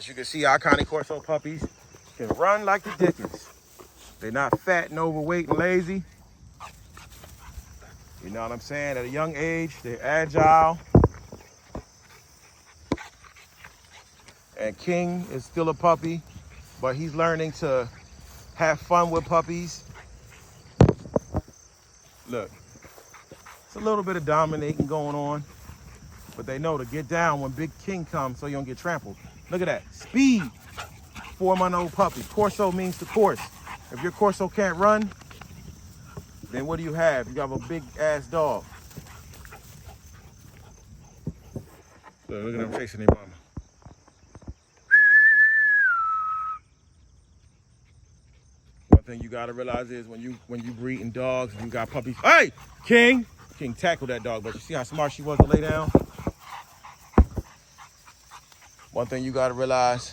As you can see, our Corso puppies can run like the dickens. They're not fat and overweight and lazy. You know what I'm saying? At a young age, they're agile. And King is still a puppy, but he's learning to have fun with puppies. Look, it's a little bit of dominating going on, but they know to get down when Big King comes so you don't get trampled. Look at that, speed, 4-month-old puppy. Corso means the course. If your Corso can't run, then what do you have? You have a big ass dog. Look at them chasing their mama. One thing you gotta realize is when you breeding dogs and you got puppies. Hey, King! King tackled that dog, but you see how smart she was to lay down? One thing you gotta realize,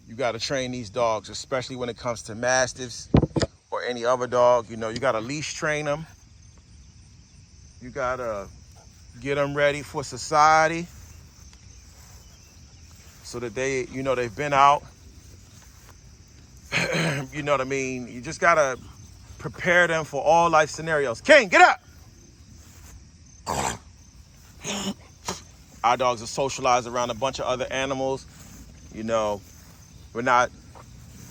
you gotta train these dogs, especially when it comes to mastiffs or any other dog. You know, you gotta leash train them. You gotta get them ready for society so that they, you know, they've been out. You know what I mean? You just gotta prepare them for all life scenarios. King, get up! Our dogs are socialized around a bunch of other animals. You know, we're not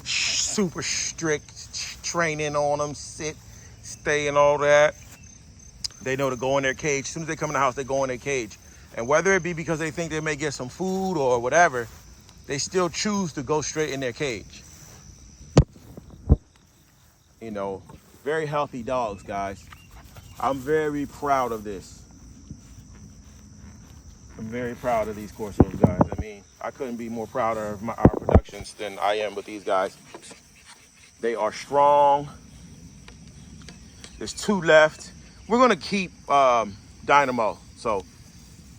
super strict training on them, sit, stay, and all that. They know to go in their cage. As soon as they come in the house, they go in their cage. And whether it be because they think they may get some food or whatever, they still choose to go straight in their cage. You know, very healthy dogs, guys. I'm very proud of this. I'm very proud of these Corsos, guys. I mean, I couldn't be more proud of our productions than I am with these guys. They are strong. There's 2 left. We're gonna keep Dynamo, so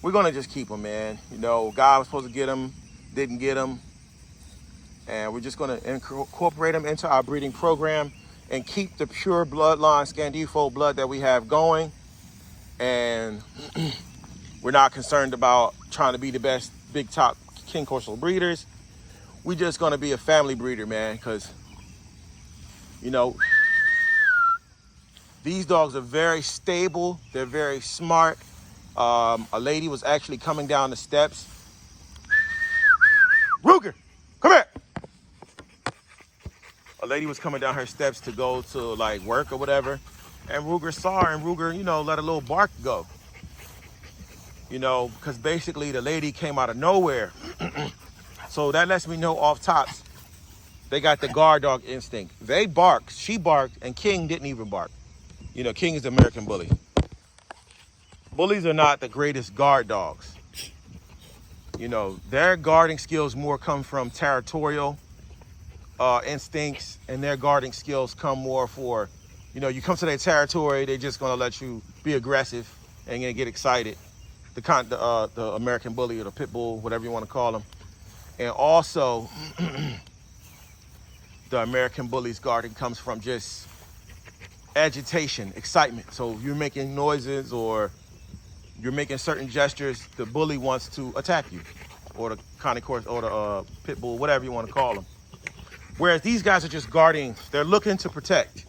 we're gonna just keep him, man. You know, guy was supposed to get him, didn't get him, and we're just gonna incorporate him into our breeding program and keep the pure bloodline Scandifo blood that we have going. And we're not concerned about trying to be the best big top King Corso breeders. We're just gonna be a family breeder, man, because, you know, these dogs are very stable. They're very smart. A lady was actually coming down the steps. Ruger, come here. A lady was coming down her steps to go to like work or whatever. And Ruger saw her, and Ruger, you know, let a little bark go. You know, because basically the lady came out of nowhere. So that lets me know off tops, they got the guard dog instinct. They barked, she barked, and King didn't even bark. You know, King is the American bully. Bullies are not the greatest guard dogs. You know, their guarding skills more come from territorial instincts, and their guarding skills come more for, you know, you come to their territory, they're just gonna let you be aggressive and get excited. The American bully or the pit bull, whatever you want to call them. And also, the American bully's guarding comes from just agitation, excitement. So if you're making noises or you're making certain gestures, the bully wants to attack you, or the or the pit bull, whatever you want to call them. Whereas these guys are just guarding. They're looking to protect.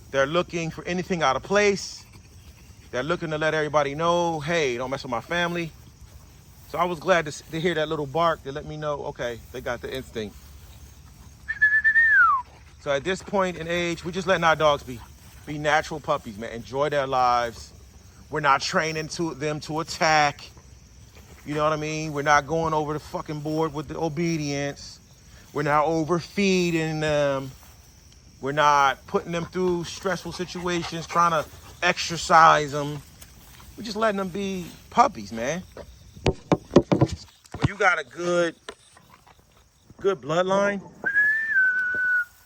They're looking for anything out of place. They're looking to let everybody know, hey, don't mess with my family. So I was glad to hear that little bark to let me know, okay, they got the instinct. So at this point in age, we're just letting our dogs be natural puppies, man. Enjoy their lives. We're not training them to attack. You know what I mean? We're not going over the fucking board with the obedience. We're not overfeeding them. We're not putting them through stressful situations, trying to exercise them. We're just letting them be puppies, man. When you got a good bloodline,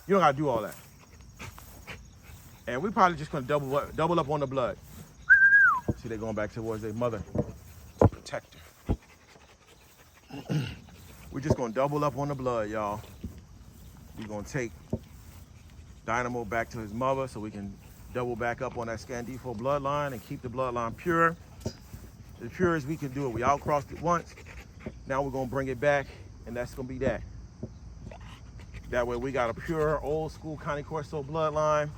you don't gotta do all that. And we're probably just gonna double up on the blood. See, they're going back towards their mother to protect her. We're just gonna double up on the blood, y'all. We're gonna take Dynamo back to his mother so we can double back up on that Scandifo bloodline and keep the bloodline pure. the purest we can do it. We outcrossed it once. Now we're gonna bring it back, and that's gonna be that. That way we got a pure, old school Cane Corso bloodline.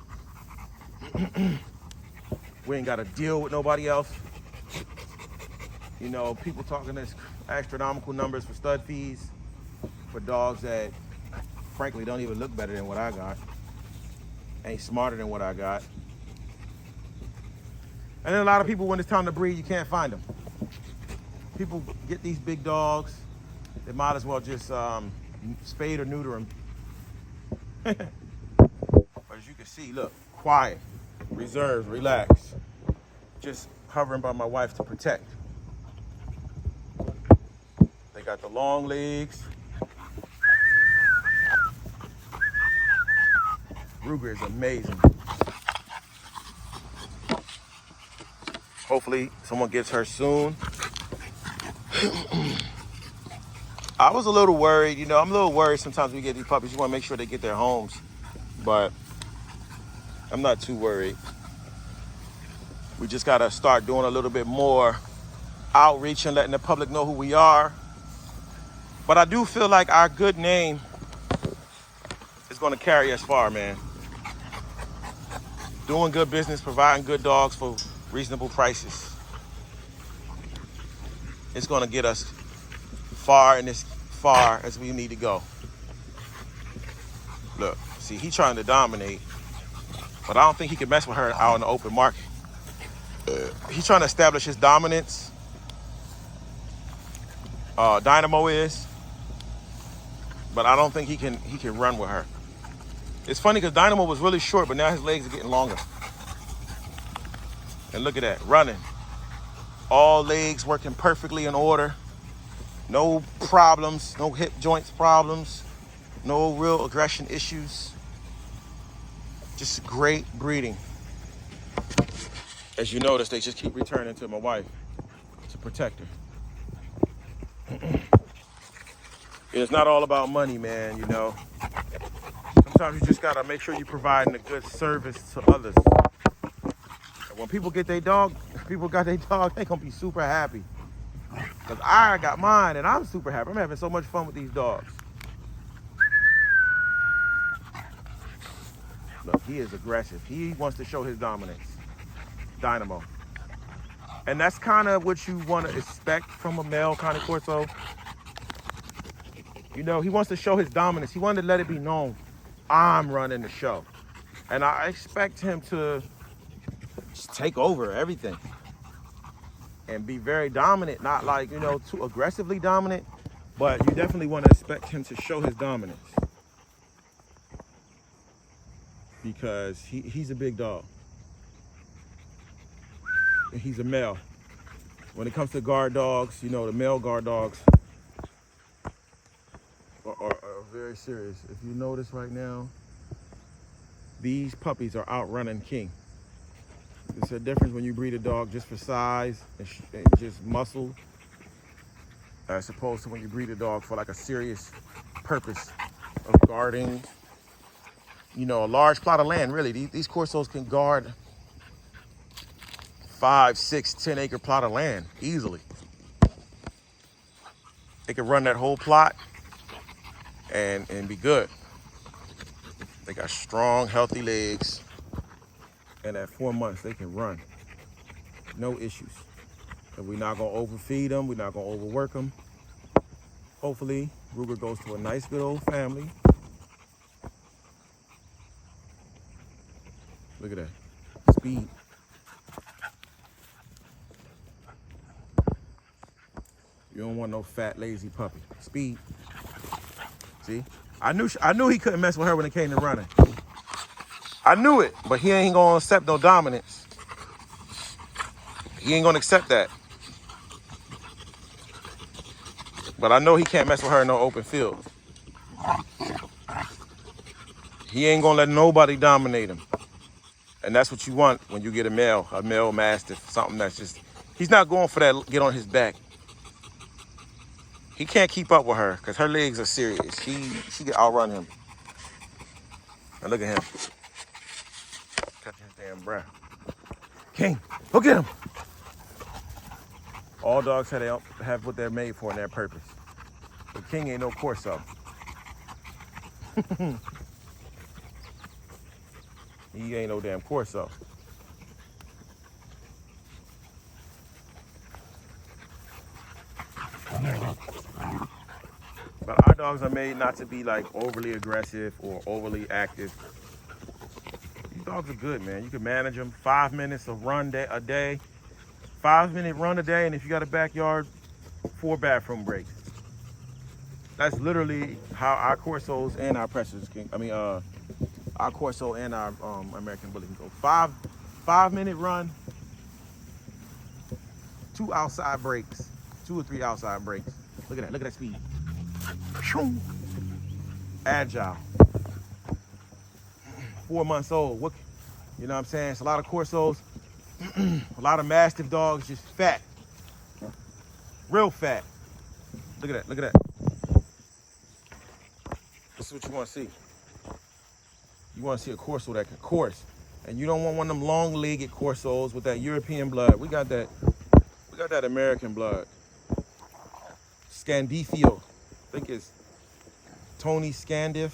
We ain't gotta deal with nobody else. You know, people talking this astronomical numbers for stud fees for dogs that, frankly, don't even look better than what I got. Ain't smarter than what I got. And then a lot of people, when it's time to breed, you can't find them. People get these big dogs, they might as well just spade or neuter them. But as you can see, look, quiet, reserved, relaxed. Just hovering by my wife to protect. They got the long legs. Ruger is amazing. Hopefully someone gets her soon. I was a little worried, you know, I'm a little worried sometimes we get these puppies. You want to make sure they get their homes, but I'm not too worried. We just got to start doing a little bit more outreach and letting the public know who we are. But I do feel like our good name is going to carry us far, man. Doing good business, providing good dogs for reasonable prices. It's going to get us far and as far as we need to go. Look, see, he's trying to dominate, but I don't think he can mess with her out in the open market. He's trying to establish his dominance. Dynamo is, but I don't think he can run with her. It's funny because Dynamo was really short, but now his legs are getting longer. And look at that, running. All legs working perfectly in order. No problems, no hip joints problems, no real aggression issues. Just great breeding. As you notice, they just keep returning to my wife to protect her. It's not all about money, man, you know. Sometimes you just gotta make sure you're providing a good service to others. And when people get their dog, people got their dog, they gonna be super happy. Because I got mine and I'm super happy. I'm having so much fun with these dogs. Look, he is aggressive. He wants to show his dominance. Dynamo. And that's kind of what you want to expect from a male Cane Corso. You know, he wants to show his dominance. He wanted to let it be known, I'm running the show. And I expect him to just take over everything and be very dominant, not like, you know, too aggressively dominant, but you definitely want to expect him to show his dominance because he's a big dog. And he's a male. When it comes to guard dogs, you know, the male guard dogs are very serious. If you notice right now, these puppies are outrunning King. It's a difference when you breed a dog just for size and just muscle, as opposed to when you breed a dog for like a serious purpose of guarding, you know, a large plot of land. Really, these Corsos can guard 5, 6, 10 acre plot of land easily. They can run that whole plot and be good. They got strong, healthy legs. And at 4 months, they can run. No issues. And we're not gonna overfeed them. We're not gonna overwork them. Hopefully, Ruger goes to a nice, good old family. Look at that, speed. You don't want no fat, lazy puppy. Speed. See, I knew he couldn't mess with her when it came to running. I knew it, but he ain't gonna accept no dominance. He ain't gonna accept that. But I know he can't mess with her in no open field. He ain't gonna let nobody dominate him. And that's what you want when you get a male mastiff, something that's just, he's not going for that get on his back. He can't keep up with her because her legs are serious. She can outrun him. Now look at him. Catching his damn breath. King, look at him. All dogs have what they're made for and their purpose. But King ain't no Corso. He ain't no damn Corso. But our dogs are made not to be like overly aggressive or overly active. These dogs are good, man. You can manage them. 5 minutes of run a day. 5-minute run a day, and if you got a backyard, 4 bathroom breaks. That's literally how our Corsos and our Pressers can. Our Corso and our American Bully can go. 5-minute run, 2 outside breaks, 2 or 3 outside breaks. Look at that speed. Agile. 4 months old. What, you know what I'm saying? It's a lot of Corsos, a lot of Mastiff dogs, just fat. Real fat. Look at that. This is what you want to see. You want to see a Corso that can course. And you don't want one of them long-legged Corsos with that European blood. We got that American blood. Scandifio. I think it's Tony Scandy.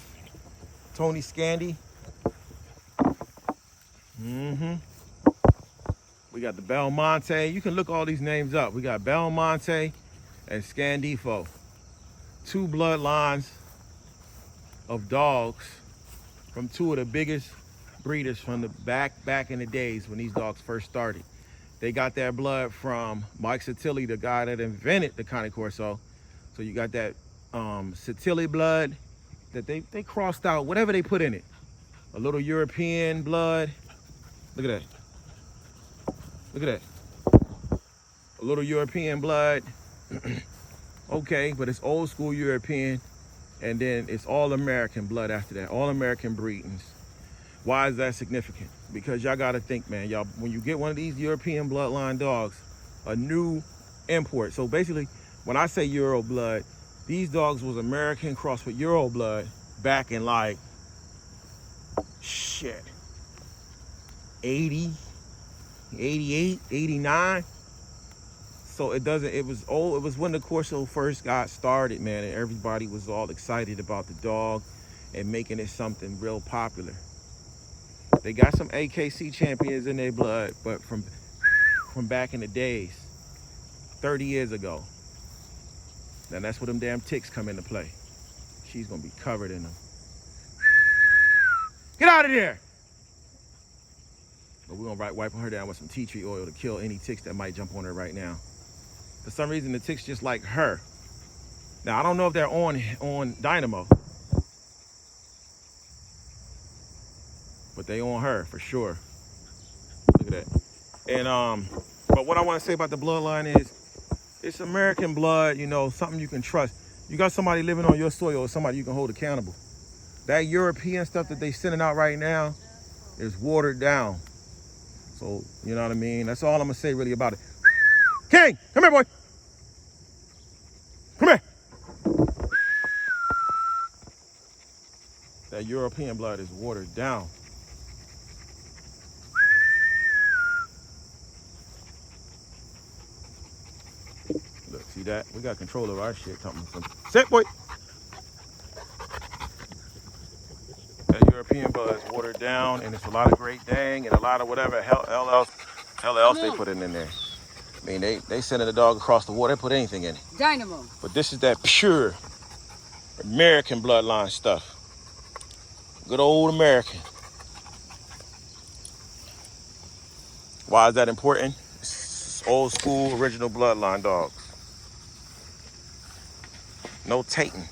We got the Belmonte. You can look all these names up. We got Belmonte and Scandifo. 2 bloodlines of dogs from 2 of the biggest breeders from the back in the days when these dogs first started. They got their blood from Mike Satilli, the guy that invented the Cane Corso. So you got that Satilli blood that they crossed out, whatever they put in it. A little European blood. Look at that. A little European blood. Okay, but it's old school European. And then it's all American blood after that, all American breedings. Why is that significant? Because y'all gotta think, man, y'all, when you get one of these European bloodline dogs, a new import. So basically, when I say Euro blood, these dogs was American crossed with Euro blood back in like, 80, 88, 89. So it was old. It was when the Corso first got started, man, and everybody was all excited about the dog and making it something real popular. They got some AKC champions in their blood, but from back in the days, 30 years ago. Now that's where them damn ticks come into play. She's gonna be covered in them. Get out of there! But we're gonna wipe her down with some tea tree oil to kill any ticks that might jump on her right now. For some reason, the ticks just like her. Now, I don't know if they're on Dynamo, but they on her for sure. Look at that. And but what I want to say about the bloodline is, it's American blood. You know, something you can trust. You got somebody living on your soil, or somebody you can hold accountable. That European stuff that they sending out right now is watered down. So you know what I mean. That's all I'm gonna say really about it. King, come here, boy. Come here. That European blood is watered down. Look, see that? We got control of our shit coming from. Sit, boy. That European blood is watered down, and it's a lot of Great Dane and a lot of whatever hell else they put in there. I mean, they sending the dog across the water. They put anything in it. Dynamo. But this is that pure American bloodline stuff. Good old American. Why is that important? It's old school, original bloodline dogs. No tainting.